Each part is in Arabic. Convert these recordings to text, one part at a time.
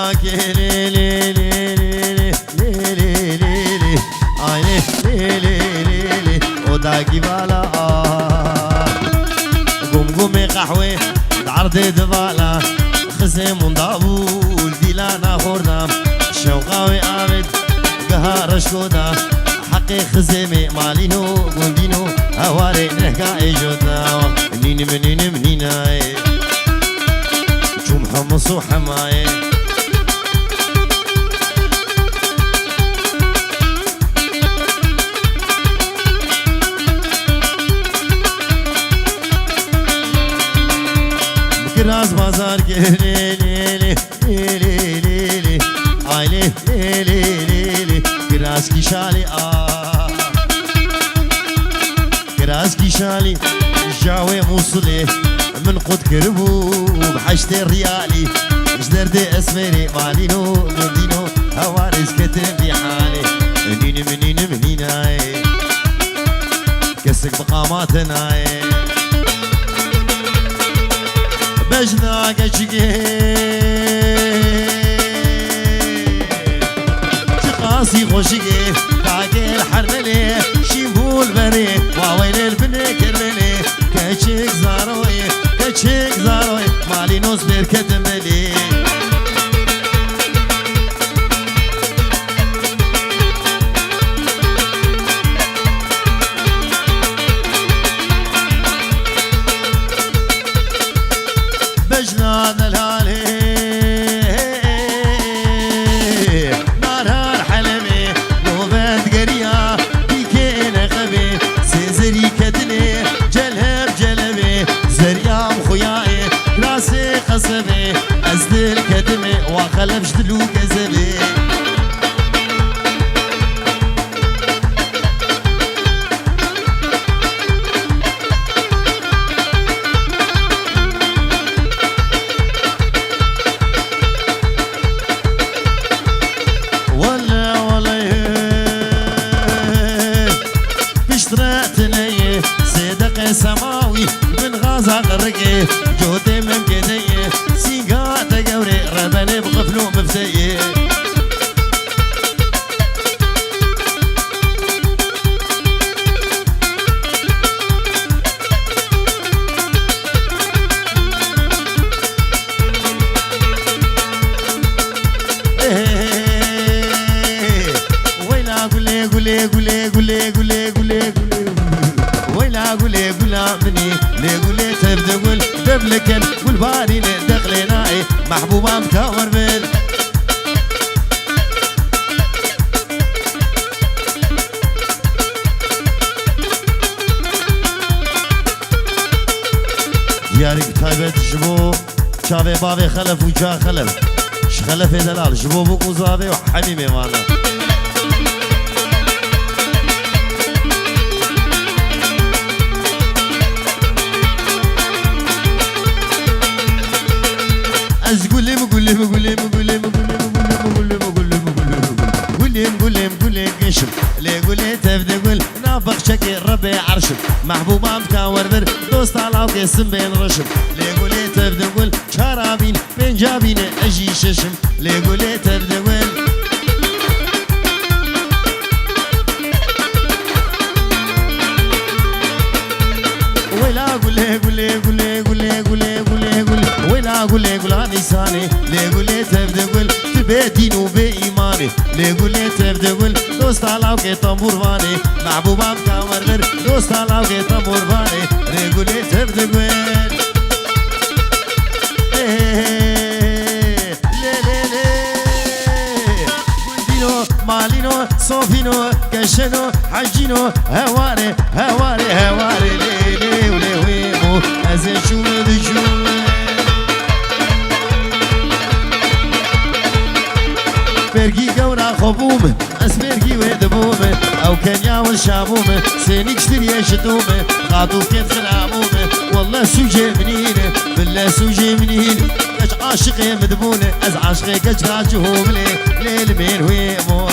وراك لي لي لي لي لي لي لي آي لي لي لي لي وداكي بالا قم قحوة عرض دبالا خزم ونضابول ديلانا خورنام شوقاوي آمد قهار شكودا حقي خزمي مالينو قندينو هواري نحكا ايجودا نيني منيني منيناي جم حمص وحماي كراز بازار لي لي لي لي لي لي آي لي لي لي لي كراز كيشالي كراز كيشالي جاوي موصلي من قد كربو بحشت الريالي جدردي اسمري مالينو مدينو هوارز كتب بحالي منين منين منيناي كسك مقاماتناي بجنا كشكي شقاسي خوشكي باقي الحرملي شيبول بري واويل البني كرملي كشك زاروي كشك زاروي مالي نوز بيركتم بلي بجنان الهالي نار حلمي نوبات قرية بيكين غبي سيزري كدني جلب جلبي زريام خوياي راسي قصبي ازدل كدمي وخلف جدلو كذبي سماوي من غازة غرقي جودي من كدي سيقات قوري ربني بغفلو مفتي ويلا قولي قولي قولي قولي قولي قولي ويلا قولي قولا مني لي قولي تبدا قول دبلكن والباري دخلناي محبوبة مكور بال ديارك تايبت جبو شافي بابي خلف وجا خلف شخلف دلال جبو بوكو زافي وحميمي مانا قشم لي قولي تبدا قول نافق شكي ربي عرشم محبوبة مكاور بر دوست على قسم بين رشم لي قولي تبدا قول شرابين بين جابين اجي ششم لي قولي تبدا قول ويلا قولي قولي قولي قولي قولي قولي قولي ويلا قولي قولي لساني لي قولي تبدا قول تبدين وبإيماني لي قولي تبدا قول دوست على وقت طنبورفاني محبوبة مكاور بر دوست على وقت طنبورفاني لي قولي تبدا قول مالينو صوفينو كشنو حجينو هواري هواري هواري لي لي ولي ويمو ازي شو بدشو برقي قورا خبومه اسبرقي ودبومه او كنيا والشامومه سيني كشتري يشتومه غاطو كيف خلامومه والله سوجي منينه بالله سوجي منينه كش عاشقي مذبونه از عاشقي كش راجهوم ليل مين ويمو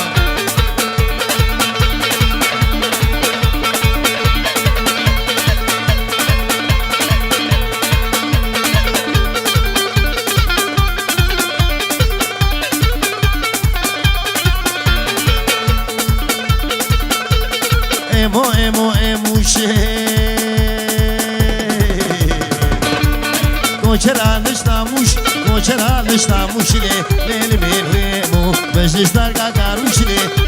امو کوچرا نشتاموش کوچرا نشتاموش لیل من ویمو بجشتار کاروش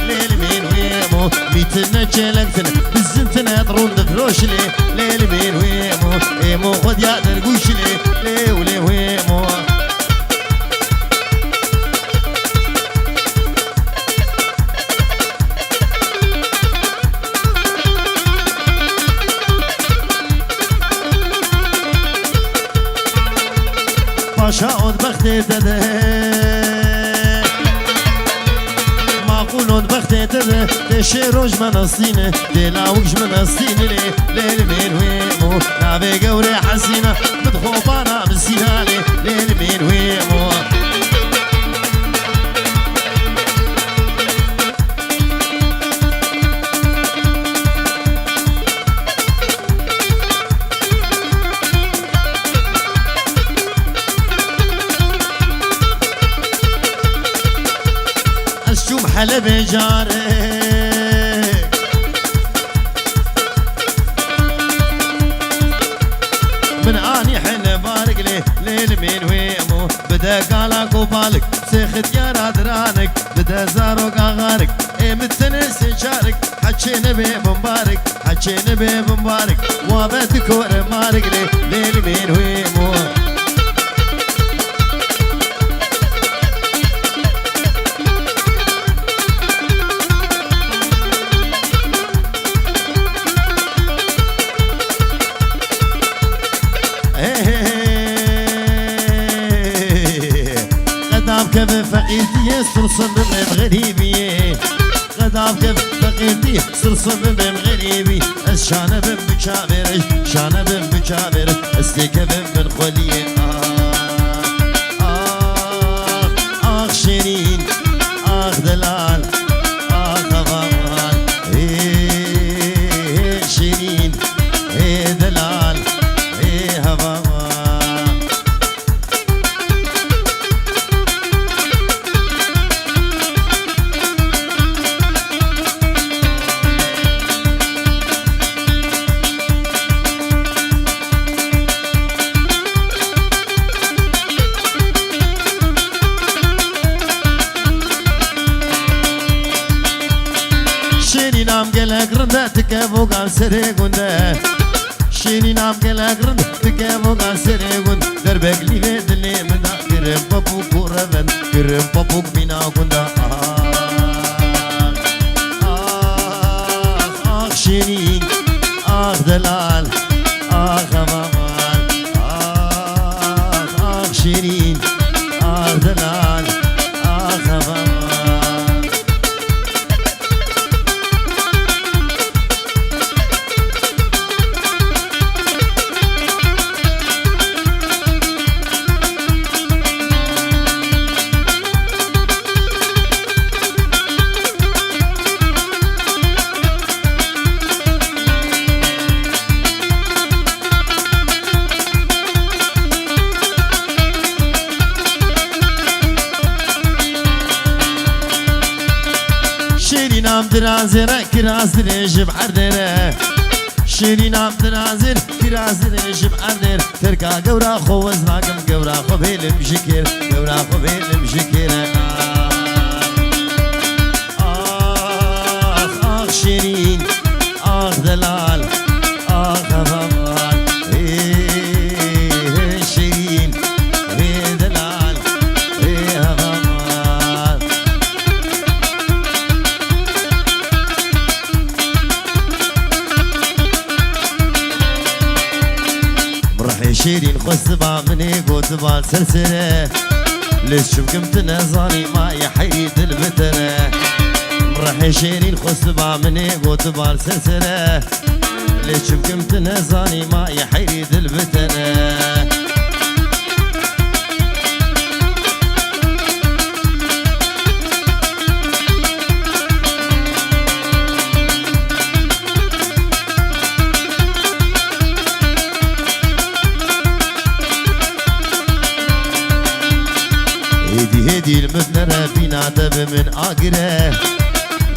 لیل من ویمو میتن چلکتن بزنتن درون دفروش لیل من ویمو ایمو خود یادر گوش لیل ویمو شاود بختی داده معقولون بختی داده دشه روش من استینه دلاوش من استینه لیل من ویمو نابه گوره حسینه بدخوبانا بسینانه لیل من ویمو حلب جارك من اني حل بارك ليل من ويمو بدا قالك وبالك سيخت يا رادرانك بدا زارك اغارك متنس شارك حكينا بمبارك حكينا بمبارك وابتكور مارك ليل من ويمو كيف فقيرتي صرصم بغريبي غداب كيف فقيرتي صرصم بغريبي الشانة بمكابر شانة بمكابر استيكة بن خليه شيرين دلال غمان شيرين دلال هوام شيرينام gelek rında tıkevuk ansere günde Şirinam gelek rında tıkevuk ansere gün Derbekli ve dilimda kırım papuk kuraven Kırım papuk bina günde Ah Şirin ah delal ah havaman Ah Şirin ah delal ah havaman شيرينام درازر كرازر جب عردره شيرينام درازر كرازر جب عردر تركا قورا خوز ناقم قورا خو بيلم شكر قورا خو بيلم شكر آخ شيرين آخ دلال آخ هفمان شيرين دلال هفمان شيرين خصبا مني قوتبا سلسلة ليش شبكم تنزاني ما يحيد البترة مرحي شيرين خصبا مني قوتبا سلسلة ليش شبكم تنزاني ما يحيد البترة هدي المذنرة بينا دب من آقرة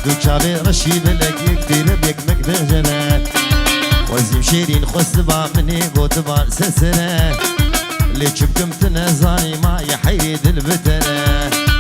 دو چاوی رشی بلک یک دیره بیک مکدجره وزیم شیرین خست با منی گوت بار سسره لیچ بکم تنزانی ما یحیی دل بتره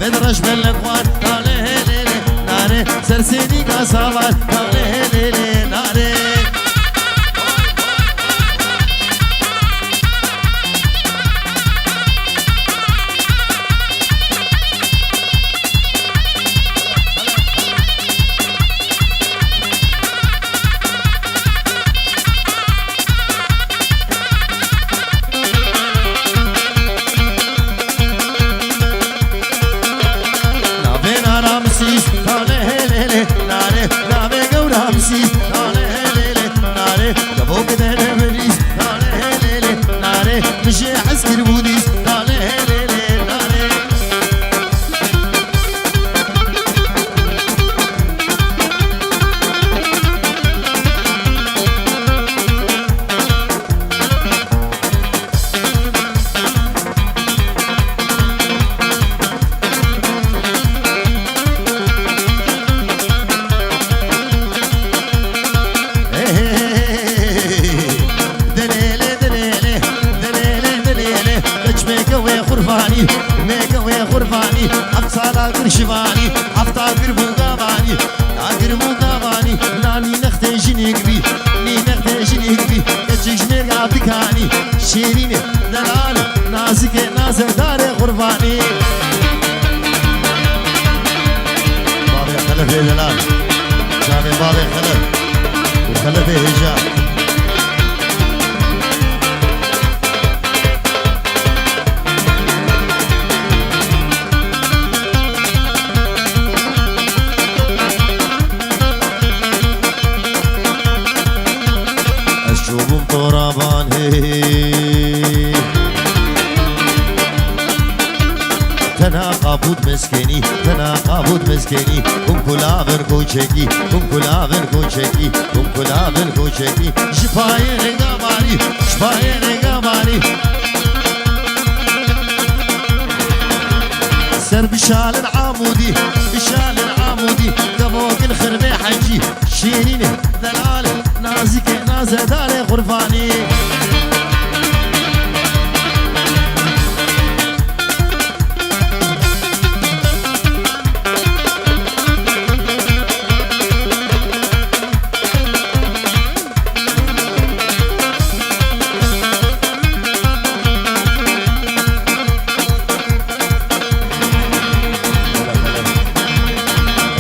بدرش بالقوان ناره ليلي ناره سرسيني قصوان ناره ليلي ناره مشي عسكر بوديس ناره ليلي ناره غرفاني أفصالا قرشباني أفتاقر بوغاباني تاقر بوغاباني ناني نختي جنيك بي ني نختي جنيك بي كتشك جمير بكاني شيريني دلال نازك نازك داري غرفاني بابي خلف دلال جابي بابي خلف وخلف هجاب شوبم طرابان تناقبود مسكيني تناقبود مسكيني كم كلابن كوشكي كم كلابن كوشكي كم كلابن كوشكي شفاي رقاباني شفاي رقاباني سر بشال العمودي بشال العمودي قبوك الخربي حجي شيريني دلال نازك نازك داري غرفاني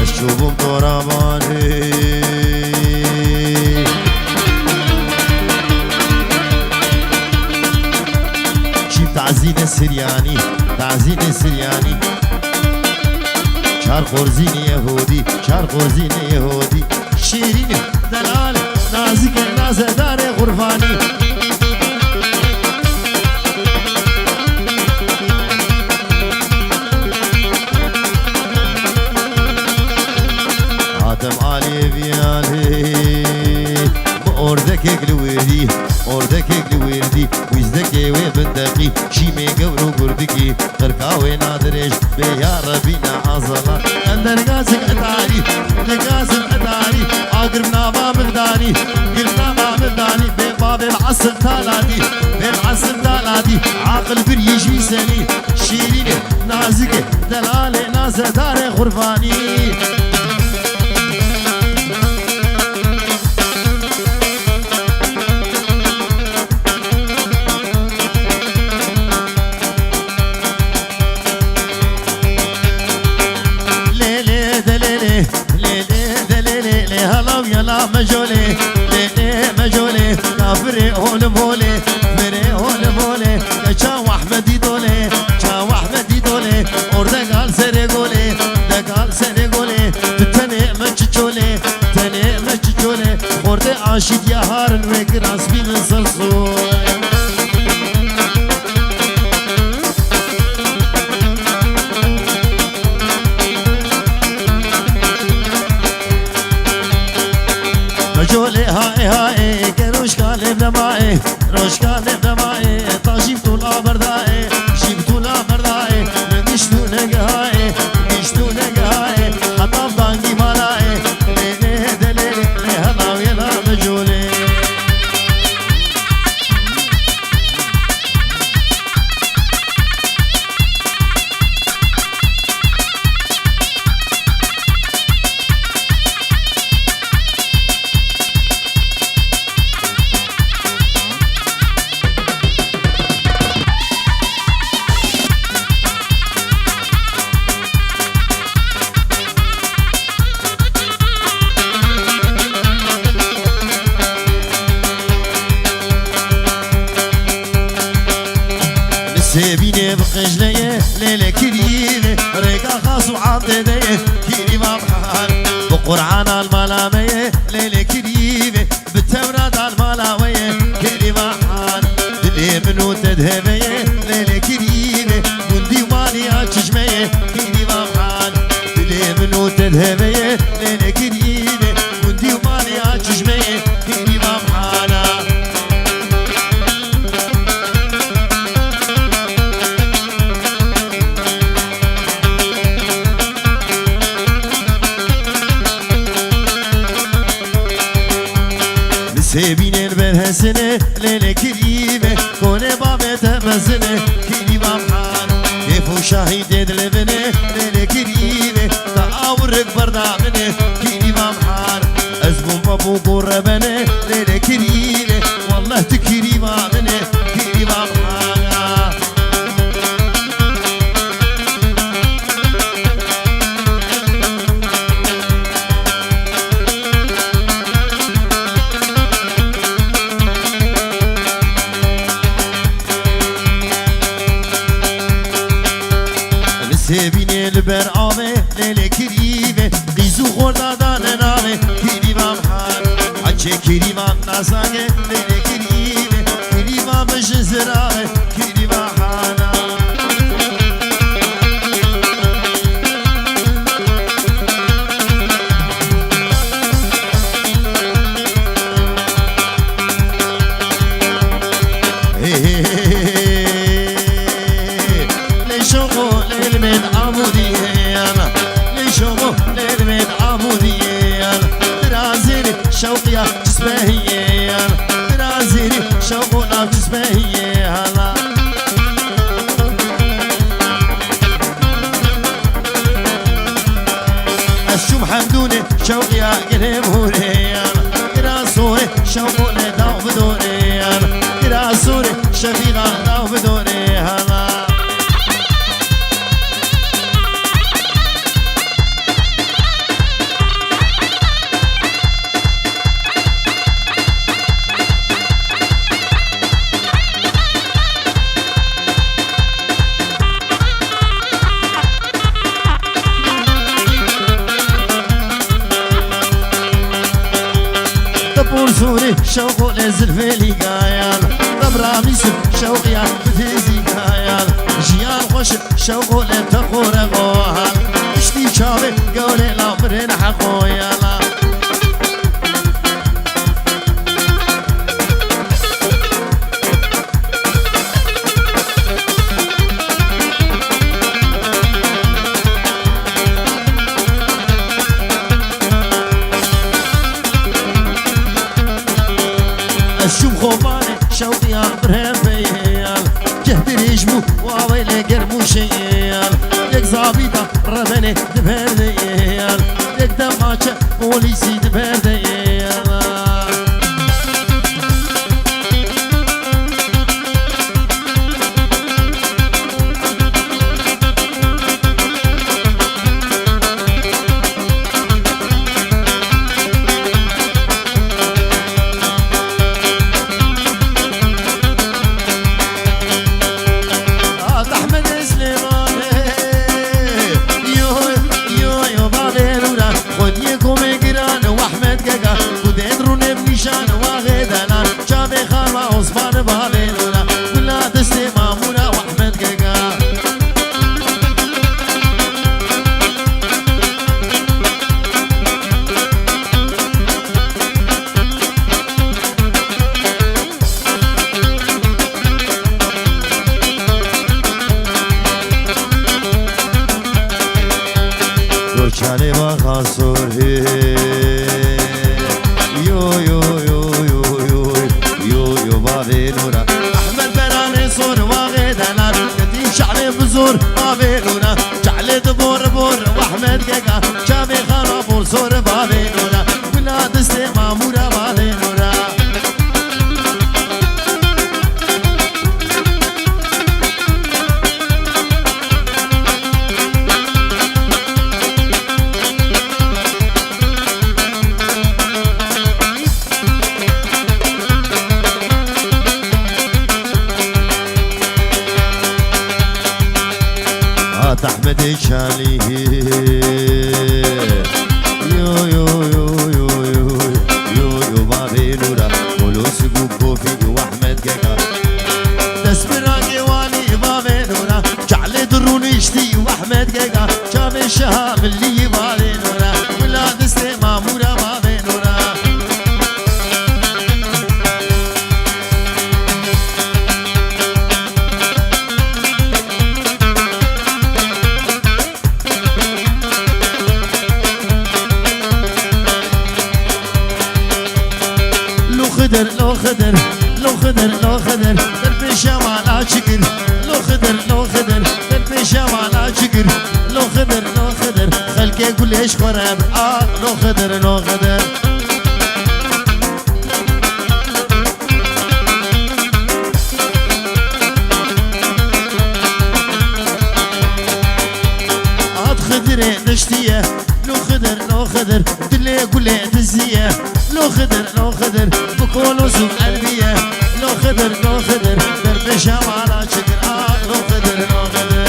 الشوبم طراباني تعزين السرياني تعزين السرياني شار خورزين يهودي شار خورزين يهودي شيرين دلال نازك نازك داري غرفاني آدم علي بيالي أوردك الوردي أوردك الوردي ويزدك وبندقي شيمي قورو قردكي قرقاوي نادرش بيا ربينا عظلا اندر قاسك اتاري لقاسك اتاري اقرب نابا مغداني قربنا بالعصر تالادي بالعصر تالادي عاقل بريجي سني شيرين نازك دلالي ناز دار غرفاني يلا مجولي ليلي مجولي كافري هول مولي فري هول مولي كشا واحمدي دولي شا واحمدي دولي orada قال سري قولي ده قال سري قولي تتني مججولي تني مججولي orada عاشد يا هارن وكراس بي من صرصور مجولي هاي هاي كروش كالب دمائي روش كالب دمائي طاجيبتو الابردائي جيبتو الابردائي نقشتو نقهائي نقشتو نقهائي حطاب دانقي مالائي ليلي دليلي ليهلا ويلا مجولي سيبيني بقجليه ليلة كريمة ريقا خاص وعضديه كريمة بحال بقرعان الملامية ليلة كريمة بالتوراد الملاوية كريمة حال دلي منو تدهمية ليلة كريمة من ديواني تشجمية كريمة بحال دلي منو تدهمية ليلة كريمة من ديواني تشجمية كريمة بحال سيبيني البرهسنة ليلة كريمة كوني بابي تمزنة كريمة محان كيفو شاهد يدلبنة ليلة كريمة تقاورك بردامنة كريمة محان أزمون بابو قربنة ليلة كريمة والله تكريمة منة كريمة محان سيبيني البرعامة ليلة كريمة قيزو خوردا داننامة كريمة محال عجي كريمة ناسانة ليلة كريمة كريمة بجزرامة كريمة حانا شوقيا جسمهية ترازيني شوقنا جسمهية هلا الشوم حمدوني شوقيا قلبوني كراسوري شوقنا داو بدوني كراسوري شفيقا داو بدوني هلا سوري شوقو لزلفي لي قايال دبرا ميسم شوقيا بتيزي قايال جيان خوش شوقو لتخور غوهال اشتي شابي قولي لامرين حقو يالا الشوم خوباني شوقي عبرها فيال جهد ريجمو وعويلي قرمو شيال يك زابيطة ربني دبر ديال يك دماچة بوليسي دبر ديال چاله با خاسور یو یو یو یو یو یو یو بابی نورا احمد برانه صور واغی دلال کتی شعله بزور بابی نورا شعله دبور بور واحمد گگا شابی خانا بور صور بابی نورا ولا دست مامورا بابی نورا احمد شالي يو يو يو يو يو يو يو بابي نورا ولوس كوفي واحمد جاكا تسبراكي والي بابي نورا جعل دروني اشتي واحمد جاكا شاف الشهاب اللي بابي نورا ولا دستي مامورا بابي نورا خدر لو خدر لو خدر لو خدر درب شمال شكر لو خدر لو خدر درب شمال شكر لو خدر لو خدر خلقي كل ايش خرب لو خدر لو خدر خدر نشتيه لو خدر لو خدر دلي كل تزيه لو خدر لو خدر بكون وسوق قلبيه لو خدر لو خدر درب شمال شكر لو خدر لو خدر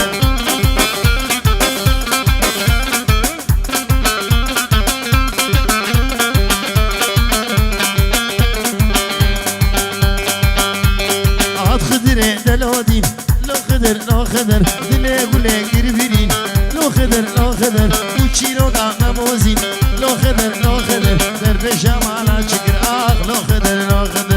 خدر دلودين لو خدر لو خدر دلي قولي قربين لو خدر لو خدر وشيرو دعنا موزين لو خدر لو خدر درب شمال شكر لو خدر لو خدر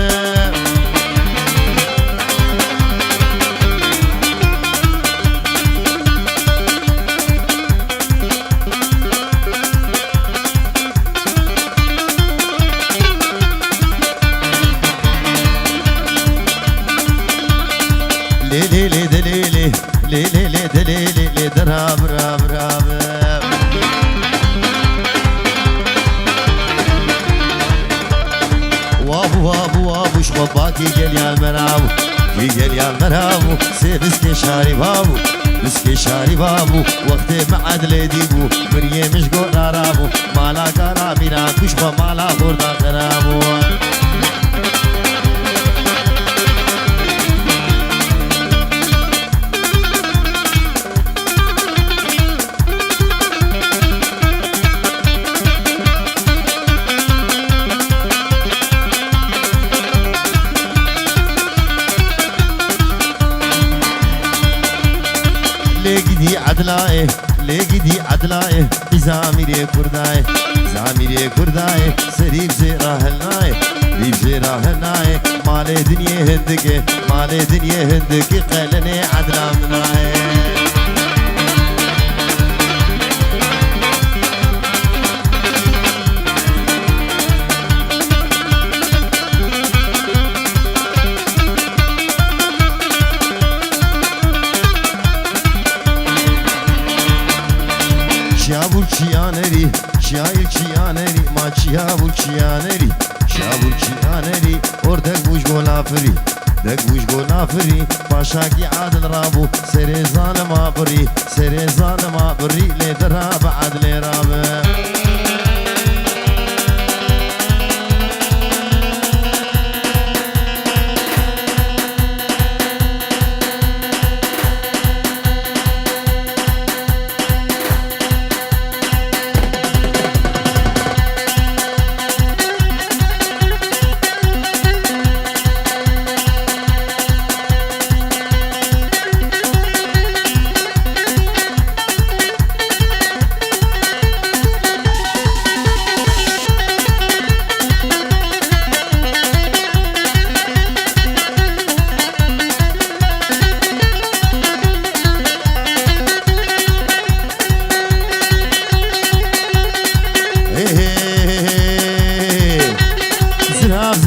لي لي دليلي لي لي لي دليلي لي دراب راب راب وابو وابو وابو شباباكي قال يا المرابو كي قال يا المرابو سيبسكي شاري بابو مسكي شاري بابو وقت معد لديبو مريه مش قول رابو مالا قرابينا كشبا مالا بردا قرابو لقدي عدلاي لقدي عدلاي زاميري كرداي زاميري كرداي سريب زيرا هلناي ريب زيرا هلناي مالي دنيا هندك مالي دنيا هندك قلني عدلا مناي شابوچیانری شابوچیانری اردک بوش گلافری دک بوش گلافری پاشاکی عادل رابو سری ظالم آبری سری ظالم آبری لیدراب عدل رابه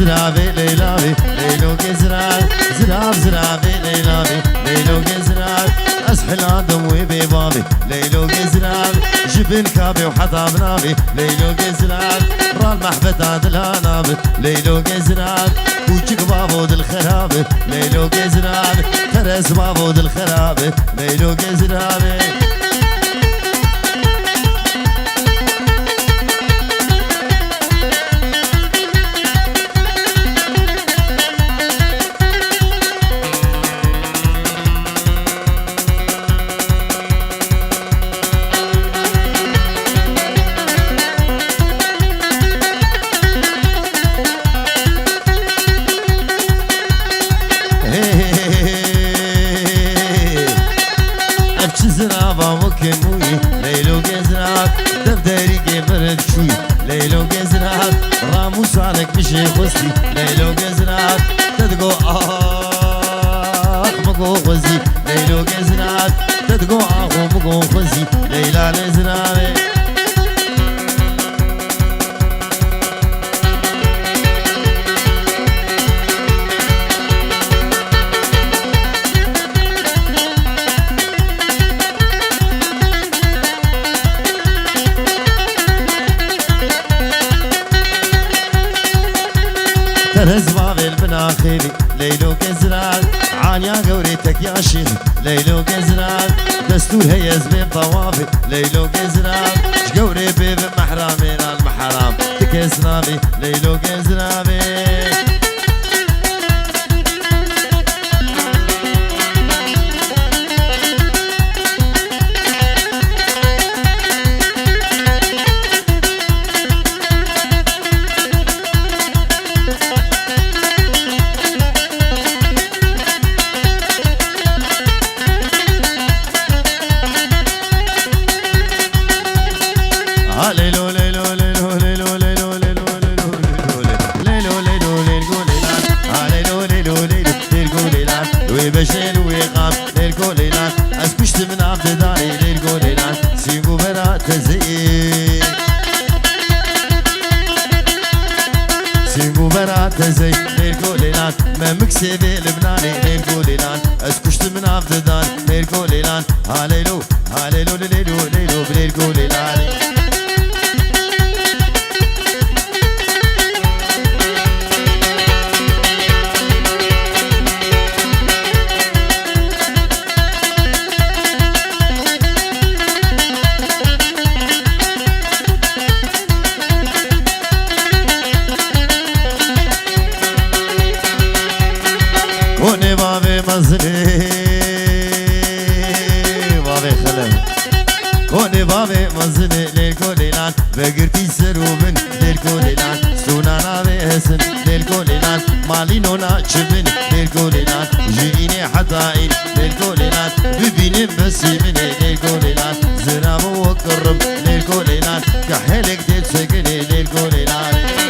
زرابي ليلابي ليلو كزراب زراب زرابي ليلابي ليلو كزراب أسحل آدم وبيبابي ليلو كزراب جبن كابي وحطاب نابي ليلو كزراب رال محبت عدل نابي ليلو كزراب وجك بابو دل خرابي ليلو كزراب ترس بابو دل خرابي ليلو كزرابي زرابا وكموي ليلو جزرات دفتري كبرت شوي ليلو جزرات رامو صارك مشي خصي ليلو جزرات تدقو مقو خزي ليلو جزرات تدقو مقو خزي ليلا نزراري ترز بابي البناخيلي ليلو كزرال عانيا قوريتك يا شيخ ليلو كزرال دستور هي زبيب طوافي ليلو كزرال شقوري بيب محرامين المحرام تكسرابي ليلو كزرابي ليلو ليلو ليلو ليلو ليلو ليلو ليلو ليلو ليلو ليلو ليلو ليلو ويبشر ويقام ليلو ليلو اسكشت من عبد داري ليلو ليلو سيقو برا تزي سيقو برا تزي ليلو ليلو ما مكسبي لبناني ليلو ليلو اسكشت من عبد داري ليلو ليلو هاليلو هاليلو ليلو ليلو ليلو ليلو كوني بابي مزني بابي خلم كوني بابي مزني للكوليلان بقرتي سروبن للكوليلان سونانا بيهسن للكوليلان مالينونا شبن للكوليلان جيني حطائن للكوليلان ببيني بسيمني للكوليلان زراب وقرب للكوليلان كحلك تتسكني للكوليلان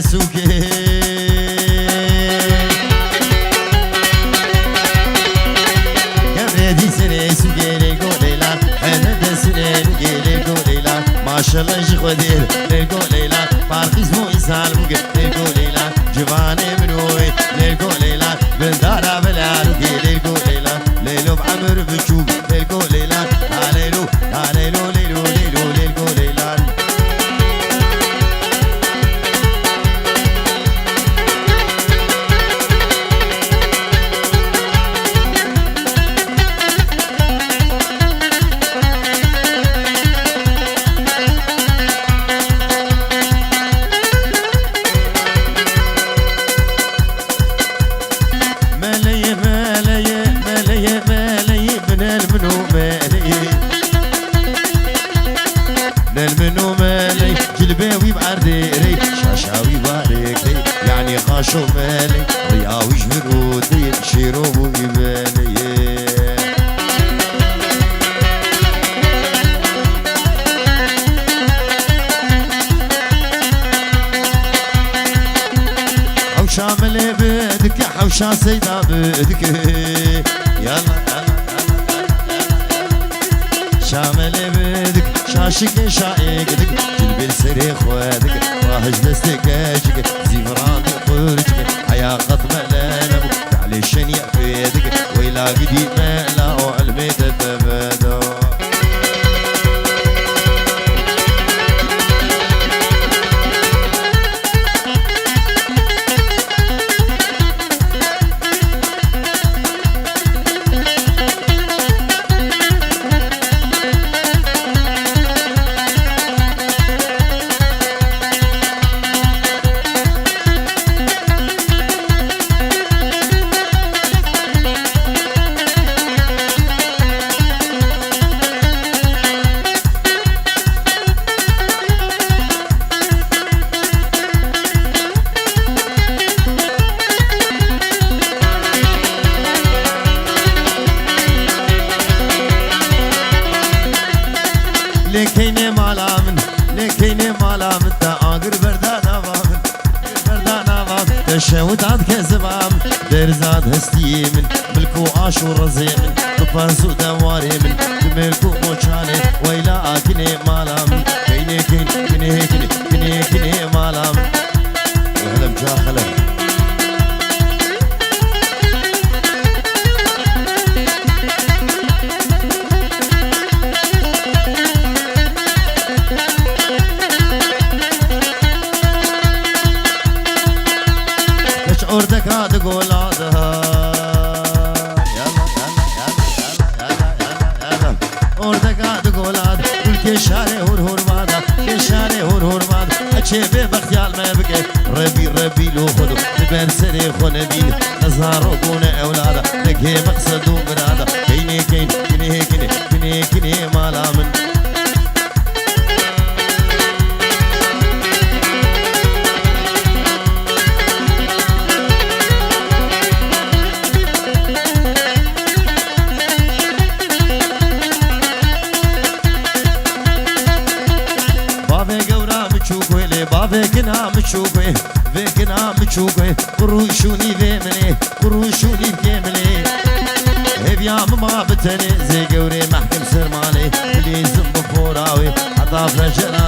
سوكي قبل ماشاءالله جخودير ليلكو ليلى بارقيس مو إنسان بوك ليلكو ليلى جواني منوي ليلكو ليلى بندارا بلالوكي ليلكو ليلى ليلو بعمر بشوك ليلكو ليلى هاليلو هاليلو ليلو ليلو ليلكو ليلى المنو مالي جلباوي بعرديري شاشاوي باريكي يعني خاشو مالي رياوي جبرودي شيرو بويبالي حوشا ملي بدك حوشا سيدا بدك يلا شامل بدك شاشك شايقدك جلبي سري خوادك راهج دستكاشك زيفران قرجك حيا قطمة لانبو تعلي الشنيع بيدك ويلا قدي مالا وعلمي تتبادو لكيني مالا من تاقر بردانا وامن تشاودات كزبام درزاد هستي من ملكو عاشو رزي من بفرسو دواري من ملكو موشاني ويلا اكني مالا من كيني مالا من وهلم جاخلم أردك هذا قولادها يلا أردك هذا قولاد كل كشاري هور مادا كشاري هور مادا أشيبه بختيال ما بقى ربي لو خدو نبان سري خنبي نزارو كون أولادا نكي مقصدو برادا كيني مالا من فيكنا مشوقه قروشوني بكملي هبيام ما بتني زي قوري محكم سرماني اللي زنب فوراوي عطاف رجل